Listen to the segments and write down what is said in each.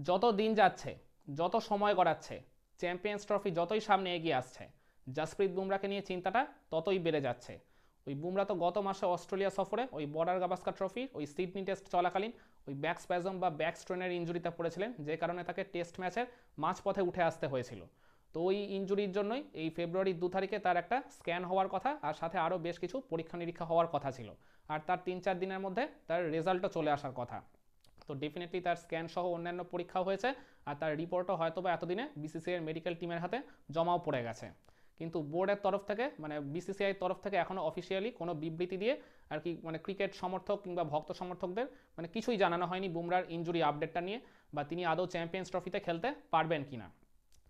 যত দিন যাচ্ছে, যত সময় গড়াচ্ছে, চ্যাম্পিয়ন্স ট্রফি যতই সামনে এগিয়ে আসছে, জাসপ্রীত বুমরাকে নিয়ে চিন্তাটা ততই বেড়ে যাচ্ছে। ওই বুমরা তো গত মাসে অস্ট্রেলিয়া সফরে ওই বর্ডার গাভাস্কার ট্রফি ওই সিডনি টেস্ট চলাকালীন ওই ব্যাক স্প্যাজম বা ব্যাক স্ট্রেনের ইঞ্জুরিতে পড়েছিলেন, যে কারণে তাকে টেস্ট ম্যাচের মাঝপথে উঠে আসতে হয়েছিল। তো ওই ইঞ্জুরির জন্যই এই ফেব্রুয়ারির 2 তারিখে তার একটা স্ক্যান হওয়ার কথা, আর সাথে আরও বেশ কিছু পরীক্ষা নিরীক্ষা হওয়ার কথা ছিল। আর তার 3-4 দিনের মধ্যে তার রেজাল্টও চলে আসার কথা। তো ডেফিনেটলি তার স্ক্যান সহ অন্যান্য পরীক্ষাও হয়েছে, আর তার রিপোর্টও হয়তো বা এতদিনে বিসিসিআইয়ের মেডিকেল টিমের হাতে জমাও পড়ে গেছে। কিন্তু বোর্ডের তরফ থেকে মানে বিসিসিআই তরফ থেকে এখনও অফিসিয়ালি কোনো বিবৃতি দিয়ে আর কি মানে ক্রিকেট সমর্থক কিংবা ভক্ত সমর্থকদের মানে কিছুই জানানো হয়নি বুমরার ইঞ্জুরি আপডেটটা নিয়ে, বা তিনি আদৌ চ্যাম্পিয়ন্স ট্রফিতে খেলতে পারবেন কিনা।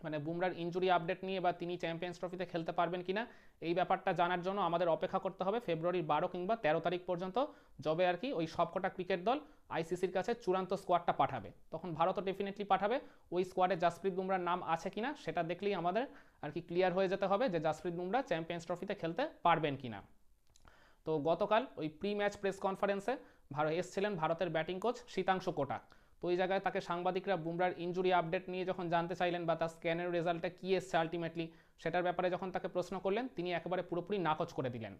মানে বুমরার ইঞ্জুরি আপডেট নিয়ে বা তিনি চ্যাম্পিয়ন্স ট্রফিতে খেলতে পারবেন কিনা এই ব্যাপারটা জানার জন্য আমাদের অপেক্ষা করতে হবে ফেব্রুয়ারির 12 কিংবা 13 তারিখ পর্যন্ত, যবে আর কি ওই সবকটা ক্রিকেট দল আইসিসির কাছে চূড়ান্ত স্কোয়াডটা পাঠাবে। তখন ভারতও ডেফিনেটলি পাঠাবে। ওই স্কোয়াডে জাসপ্রীত বুমরার নাম আছে কিনা সেটা দেখলেই আমাদের আর কি ক্লিয়ার হয়ে যেতে হবে যে জাসপ্রীত বুমরা চ্যাম্পিয়ন্স ট্রফিতে খেলতে পারবেন কিনা। তো গতকাল ওই প্রি ম্যাচ প্রেস কনফারেন্সে এসছিলেন ভারতের ব্যাটিং কোচ শীতাংশু কোটাক। তো ওই জায়গায় তাকে সাংবাদিকরা বুমরার ইঞ্জুরি আপডেট নিয়ে যখন জানতে চাইলেন বা তার স্ক্যানের রেজাল্টটা কী এসছে আলটিমেটলি সেটার ব্যাপারে যখন তাকে প্রশ্ন করলেন, তিনি একেবারে পুরোপুরি নাকচ করে দিলেন।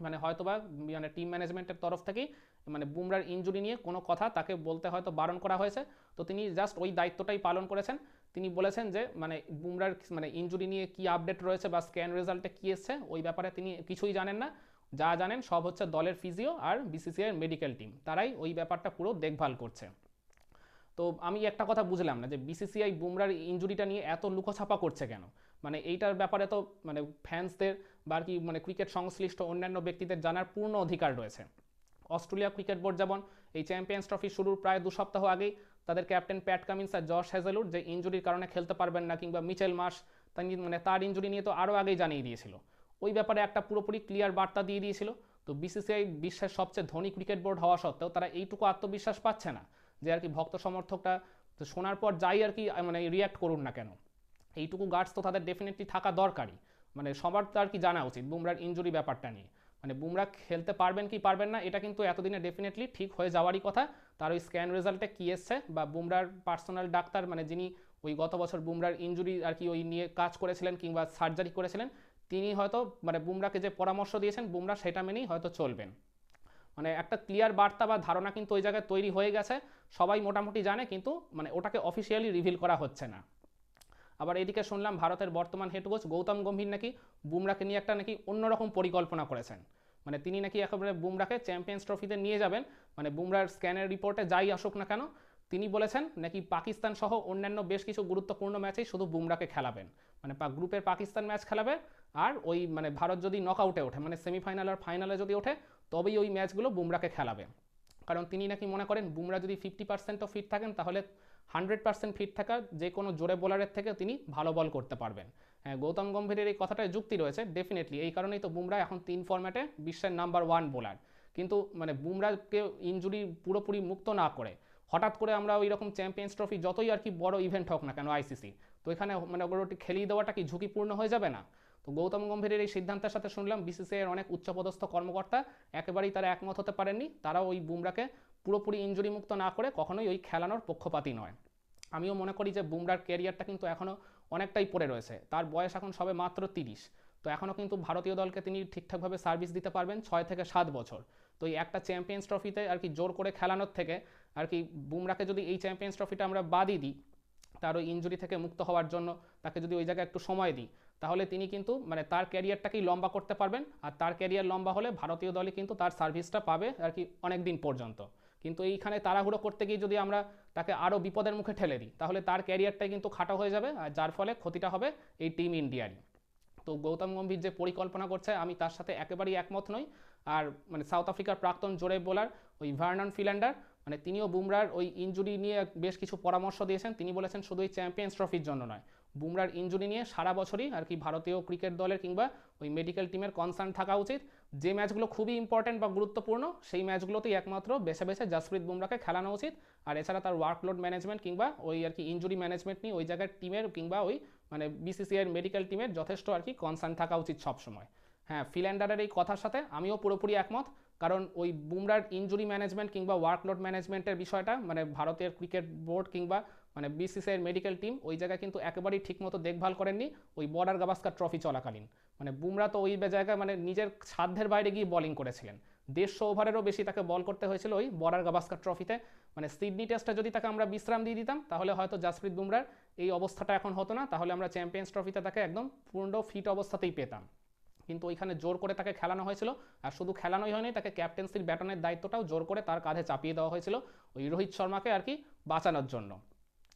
মানে হয়তোবা মানে টিম ম্যানেজমেন্টের তরফ থেকেই মানে বুমরার ইঞ্জুরি নিয়ে কোনো কথা তাকে বলতে হয়তো বারণ করা হয়েছে। তো তিনি জাস্ট ওই দায়িত্বটাই পালন করেছেন। তিনি বলেছেন যে মানে বুমরার মানে ইঞ্জুরি নিয়ে কী আপডেট রয়েছে বা স্ক্যান রেজাল্টে কী এসছে ওই ব্যাপারে তিনি কিছুই জানেন না। যা জানেন সব হচ্ছে দলের ফিজিও আর বিসিসিআইয়ের মেডিকেল টিম, তারাই ওই ব্যাপারটা পুরো দেখভাল করছে। তো আমি একটা কথা বুঝলাম না যে বিসিসিআই বুমরার ইঞ্জুরিটা নিয়ে এত লুকোছাপা করছে কেন। মানে এইটার ব্যাপারে তো মানে ফ্যান্সদের বা কি মানে ক্রিকেট সংশ্লিষ্ট অন্যান্য ব্যক্তিদের জানার পূর্ণ অধিকার রয়েছে। অস্ট্রেলিয়া ক্রিকেট বোর্ড যেমন এই চ্যাম্পিয়ন্স ট্রফি শুরুর প্রায় 2 সপ্তাহ আগেই তাদের ক্যাপ্টেন প্যাট কামিন্স আর জশ হ্যাজেলউড যে ইঞ্জুরির কারণে খেলতে পারবেন না, কিংবা মিচেল মার্শ মানে তার ইঞ্জুরি নিয়ে তো আরও আগেই জানিয়ে দিয়েছিল। ওই ব্যাপারে একটা পুরোপুরি ক্লিয়ার বার্তা দিয়ে দিয়েছিল। তো বিসিসিআই বিশ্বের সবচেয়ে ধনী ক্রিকেট বোর্ড হওয়া সত্ত্বেও তারা এইটুকু আত্মবিশ্বাস পাচ্ছে না যে আর কি ভক্ত সমর্থকটা তো শোনার পর যাই আর কি মানে রিয়্যাক্ট করুন না কেন, এইটুকু গার্ডস তো তাদের ডেফিনেটলি থাকা দরকারই। মানে সবার তো আর কি জানা উচিত বুমরার ইঞ্জুরি ব্যাপারটা নিয়ে। মানে বুমরা খেলতে পারবেন কি পারবেন না এটা কিন্তু এতদিনে ডেফিনেটলি ঠিক হয়ে যাওয়ারই কথা। তার ওই স্ক্যান রেজাল্টে কী এসছে বা বুমরার পার্সোনাল ডাক্তার মানে যিনি ওই গত বছর বুমরার ইঞ্জুরি আর কি ওই নিয়ে কাজ করেছিলেন কিংবা সার্জারি করেছিলেন, তিনি হয়তো মানে বুমরাকে যে পরামর্শ দিয়েছেন বুমরা সেটা মেনেই হয়তো চলবেন। মানে একটা ক্লিয়ার বার্তা বা ধারণা কিন্তু ওই জায়গায় তৈরি হয়ে গেছে, সবাই মোটামুটি জানে, কিন্তু মানে ওটাকে অফিসিয়ালি রিভিল করা হচ্ছে না। আবার এদিকে শুনলাম ভারতের বর্তমান হেড কোচ গৌতম গম্ভীর নাকি বুমরাকে নিয়ে একটা নাকি অন্যরকম পরিকল্পনা করেছেন। মানে তিনি নাকি একেবারে বুমরাকে চ্যাম্পিয়ন্স ট্রফিতে নিয়ে যাবেন। মানে বুমরার স্ক্যানের রিপোর্টে যাই আসুক না কেন, তিনি বলেছেন নাকি পাকিস্তান সহ অন্যান্য বেশ কিছু গুরুত্বপূর্ণ ম্যাচেই শুধু বুমরাকে খেলাবেন। মানে গ্রুপের পাকিস্তান ম্যাচ খেলাবে, আর ওই মানে ভারত যদি নকআউটে ওঠে মানে সেমিফাইনাল আর ফাইনালে যদি ওঠে তবেই ওই ম্যাচগুলো বুমরাকে খেলাবে। কারণ তিনি নাকি মনে করেন বুমরা যদি 50%ও ফিট থাকেন তাহলে 100% ফিট থাকা যে কোনো জোরে বোলারের থেকে তিনি ভালো বল করতে পারবেন। হ্যাঁ, গৌতম গম্ভীরের এই কথাটায় যুক্তি রয়েছে ডেফিনেটলি। এই কারণেই তো বুমরা এখন 3 ফরম্যাটে বিশ্বের নাম্বার 1 বোলার। কিন্তু মানে বুমরাকে ইঞ্জুরি পুরোপুরি মুক্ত না করে হঠাৎ করে আমরা ওই রকম চ্যাম্পিয়ন্স ট্রফি যতই আর কি বড় ইভেন্ট হোক না কেন আইসিসি, তো এখানে মানে ওগুলোটি খেলিয়ে দেওয়াটা কি ঝুঁকিপূর্ণ হয়ে যাবে না? তো গৌতম গম্ভীরের এই সিদ্ধান্তের সাথে শুনলাম বিসিসিআইয়ের অনেক উচ্চপদস্থ কর্মকর্তা একেবারেই তারা একমত হতে পারেননি। তারা ওই বুমরাকে পুরোপুরি ইঞ্জুরি মুক্ত না করে কখনোই ওই খেলানোর পক্ষপাতী নয়। আমিও মনে করি যে বুমরার ক্যারিয়ারটা কিন্তু এখনও অনেকটাই পড়ে রয়েছে। তার বয়স এখন সবে মাত্র 30। তো এখনও কিন্তু ভারতীয় দলকে তিনি ঠিকঠাকভাবে সার্ভিস দিতে পারবেন 6 থেকে 7 বছর। তো এই একটা চ্যাম্পিয়ন্স ট্রফিতে আর কি জোর করে খেলানোর থেকে আর কি বুমরাকে যদি এই চ্যাম্পিয়ন্স ট্রফিটা আমরা বাদই দিই তার ওই ইঞ্জুরি থেকে মুক্ত হওয়ার জন্য, তাকে যদি ওই জায়গায় একটু সময় দিই, তাহলে তিনি কিন্তু মানে তার ক্যারিয়ারটাকেই লম্বা করতে পারবেন। আর তার ক্যারিয়ার লম্বা হলে ভারতীয় দলই কিন্তু তার সার্ভিসটা পাবে আর কি অনেক দিন পর্যন্ত। কিন্তু এইখানে তাড়াহুড়ো করতে গিয়ে যদি আমরা তাকে আরও বিপদের মুখে ঠেলে দিই তাহলে তার ক্যারিয়ারটাই কিন্তু খাটো হয়ে যাবে, আর যার ফলে ক্ষতিটা হবে এই টিম ইন্ডিয়ারই। তো গৌতম গম্ভীর যে পরিকল্পনা করছে আমি তার সাথে একেবারেই একমত নই। আর মানে সাউথ আফ্রিকার প্রাক্তন জোরে বোলার ওই ভার্নন ফিল্যান্ডার মানে তিনিও বুমরার ওই ইঞ্জুরি নিয়ে বেশ কিছু পরামর্শ দিয়েছেন। তিনি বলেছেন শুধু এই চ্যাম্পিয়ন্স ট্রফির জন্য নয়, বুমরার ইঞ্জুরি নিয়ে সারা বছরই আর কি ভারতীয় ক্রিকেট দলের কিংবা ওই মেডিকেল টিমের কনসার্ন থাকা উচিত। যে ম্যাচগুলো খুবই ইম্পর্টেন্ট বা গুরুত্বপূর্ণ সেই ম্যাচগুলোতেই একমাত্র বেছে বেছে জাসপ্রীত বুমরাকে খেলানো উচিত। আর এছাড়া তার ওয়ার্কলোড ম্যানেজমেন্ট কিংবা ওই আর কি ইঞ্জুরি ম্যানেজমেন্ট নিয়ে ওই জায়গার টিমের কিংবা ওই মানে বিসিসিআইয়ের মেডিকেল টিমের যথেষ্ট আর কি কনসার্ন থাকা উচিত সবসময়। হ্যাঁ, ফিল্যান্ডারের এই কথার সাথে আমিও পুরোপুরি একমত। কারণ ওই বুমরার ইঞ্জুরি ম্যানেজমেন্ট কিংবা ওয়ার্কলোড ম্যানেজমেন্টের বিষয়টা মানে ভারতের ক্রিকেট বোর্ড কিংবা মানে বিসিসিআইয়ের মেডিকেল টিম ওই জায়গায় কিন্তু একেবারেই ঠিকমতো দেখভাল করেননি ওই বর্ডার গাভাস্কার ট্রফি চলাকালীন। মানে বুমরা তো ওই জায়গায় মানে নিজের সাধ্যের বাইরে গিয়ে বোলিং করেছিলেন, 150 ওভারেরও বেশি তাকে বল করতে হয়েছিল ওই বর্ডার গাভাস্কার ট্রফিতে। মানে সিডনি টেস্টে যদি তাকে আমরা বিশ্রাম দিয়ে দিতাম তাহলে হয়তো জাসপ্রীত বুমরার এই অবস্থাটা এখন হতো না, তাহলে আমরা চ্যাম্পিয়ন্স ট্রফিতে তাকে একদম পূর্ণ ফিট অবস্থাতেই পেতাম। কিন্তু ওইখানে জোর করে তাকে খেলানো হয়েছিল, আর শুধু খেলানোই হয়নি, তাকে ক্যাপ্টেন্সির ব্যাটনের দায়িত্বটাও জোর করে তার কাঁধে চাপিয়ে দেওয়া হয়েছিল ওই রোহিত শর্মাকে আর কি বাঁচানোর জন্য।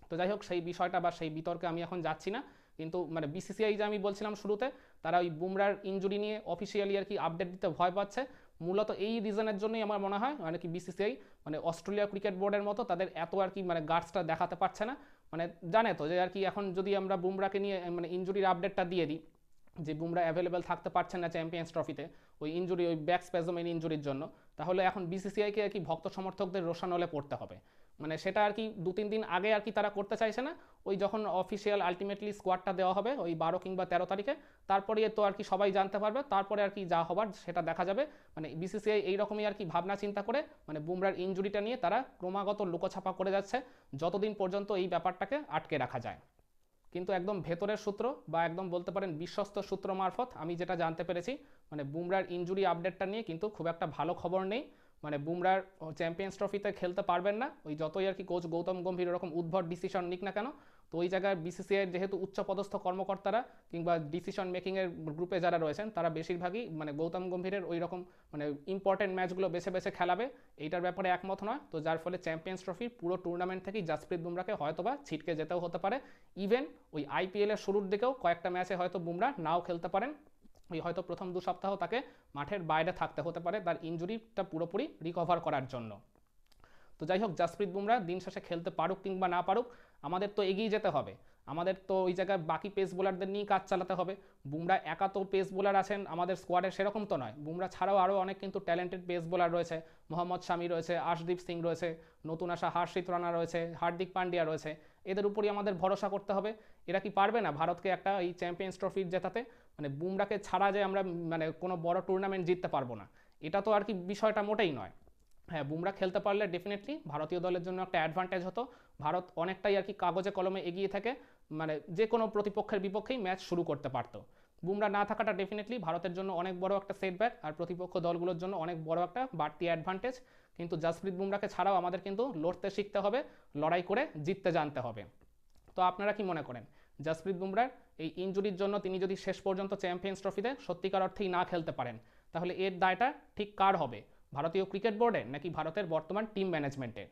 তো যাই হোক, সেই বিষয়টা বা সেই বিতর্কে আমি এখন যাচ্ছি না। কিন্তু মানে বিসিসিআই যে আমি বলছিলাম শুরুতে, তারা ওই বুমরার ইনজুরি নিয়ে অফিসিয়ালি আর কি আপডেট দিতে ভয় পাচ্ছে, মূলত এই রিজনের জন্যই আমার মনে হয় মানে কি বিসিসিআই মানে অস্ট্রেলিয়া ক্রিকেট বোর্ডের মতো তাদের এত আর কি মানে গার্ডসটা দেখাতে পারছে না। মানে জানে তো যে আর কি এখন যদি আমরা বুমরাকে নিয়ে মানে ইনজুরির আপডেটটা দিয়ে দিই যে বুমরা অ্যাভেলেবেল থাকতে পারছেন না চ্যাম্পিয়ন্স ট্রফিতে ওই ইনজুরি, ওই ব্যাক স্প্যাজমের ইনজুরির জন্য, তাহলে এখন বিসিসিআইকে আর কি ভক্ত সমর্থকদের রোশানলে পড়তে হবে। মানে সেটা আর কি 2-3 দিন আগে আর কি তারা করতে চাইছে না, ওই যখন অফিসিয়াল আলটিমেটলি স্কোয়াডটা দেওয়া হবে ওই 12 কিংবা 13 তারিখে, তারপরে তো আর কি সবাই জানতে পারবে, তারপরে আর কি যা হবার সেটা দেখা যাবে। মানে বিসিসিআই এইরকমই আর কি ভাবনা চিন্তা করে মানে বুমরার ইনজুরিটা নিয়ে তারা ক্রমাগত লুকোছাপা করে যাচ্ছে যতদিন পর্যন্ত এই ব্যাপারটাকে আটকে রাখা যায়। কিন্তু একদম ভেতরের সূত্র বা একদম বলতে পারেন বিশ্বস্ত সূত্র মারফত আমি যেটা জানতে পেরেছি, মানে বুমরার ইনজুরি আপডেটটা নিয়ে কিন্তু খুব একটা ভালো খবর নেই। মানে বুমরার চ্যাম্পিয়ন্স ট্রফিতে খেলতে পারবেন না, ওই যতই আর কি কোচ গৌতম গম্ভীর এরকম উদ্ভট ডিসিশন নিক না কেন। তো ওই জায়গায় বিসিসিআইয়ের যেহেতু উচ্চপদস্থ কর্মকর্তারা কিংবা ডিসিশন মেকিংয়ের গ্রুপে যারা রয়েছেন তারা বেশিরভাগই মানে গৌতম গম্ভীরের ওই রকম মানে ইম্পর্টেন্ট ম্যাচগুলো বেছে বেছে খেলাবে এইটার ব্যাপারে একমত নয়। তো যার ফলে চ্যাম্পিয়ন্স ট্রফির পুরো টুর্নামেন্ট থেকেই জাসপ্রীত বুমরাকে হয়তোবা ছিটকে যেতেও হতে পারে। ইভেন ওই আইপিএলের শুরুর দিকেও কয়েকটা ম্যাচে হয়তো বুমরা নাও খেলতে পারেন, ওই হয়তো প্রথম 2 সপ্তাহ তাকে মাঠের বাইরে থাকতে হতে পারে তার ইনজুরিটা পুরোপুরি রিকভার করার জন্য। তো যাই হোক, জাসপ্রীত বুমরা দিন শেষে খেলতে পারুক কিংবা না পারুক, আমাদের তো এগিয়ে যেতে হবে। আমাদের তো ওই জায়গায় বাকি পেস বোলারদের নিয়ে কাজ চালাতে হবে। বুমরা একা তো পেস বোলার আছেন আমাদের স্কোয়াডে সেরকম তো নয়, বুমরা ছাড়াও আরও অনেক কিন্তু ট্যালেন্টেড পেস বোলার রয়েছে। মোহাম্মদ শামি রয়েছে, আশদীপ সিং রয়েছে, নতুন আসা হর্ষিত রানা রয়েছে, হার্দিক পান্ডিয়া রয়েছে, এদের উপরই আমাদের ভরসা করতে হবে। এরা কি পারবে না ভারতকে একটা এই চ্যাম্পিয়ন্স ট্রফি জেতাতে? মানে বুমরাকে ছাড়া যে আমরা মানে কোনো বড় টুর্নামেন্ট জিততে পারবো না, এটা তো আর কি বিষয়টা মোটেই নয়। হ্যাঁ, বুমরা খেলতে পারলে ডেফিনেটলি ভারতীয় দলের জন্য একটা অ্যাডভান্টেজ হতো। ভারত অনেকটাই আর কি কাগজে কলমে এগিয়ে থেকে মানে যে কোনো প্রতিপক্ষের বিপক্ষেই ম্যাচ শুরু করতে পারতো। বুমরা না থাকাটা ডেফিনেটলি ভারতের জন্য অনেক বড় একটা সেটব্যাক, আর প্রতিপক্ষ দলগুলোর জন্য অনেক বড় একটা বাড়তি অ্যাডভান্টেজ। কিন্তু জাসপ্রীত বুমরাকে ছাড়াও আমাদের কিন্তু লড়তে শিখতে হবে, লড়াই করে জিততে জানতে হবে। তো আপনারা কি মনে করেন জাসপ্রীত বুমরার এই ইনজুরির জন্য তিনি যদি শেষ পর্যন্ত চ্যাম্পিয়ন্স ট্রফিতে সত্যিকার অর্থেই না খেলতে পারেন, তাহলে এর দায়টা ঠিক কার হবে? ভারতীয় ক্রিকেট বোর্ডের নাকি ভারতের বর্তমান টিম ম্যানেজমেন্টের?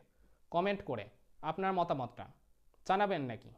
কমেন্ট করে আপনার মতামতটা জানাবেন নাকি?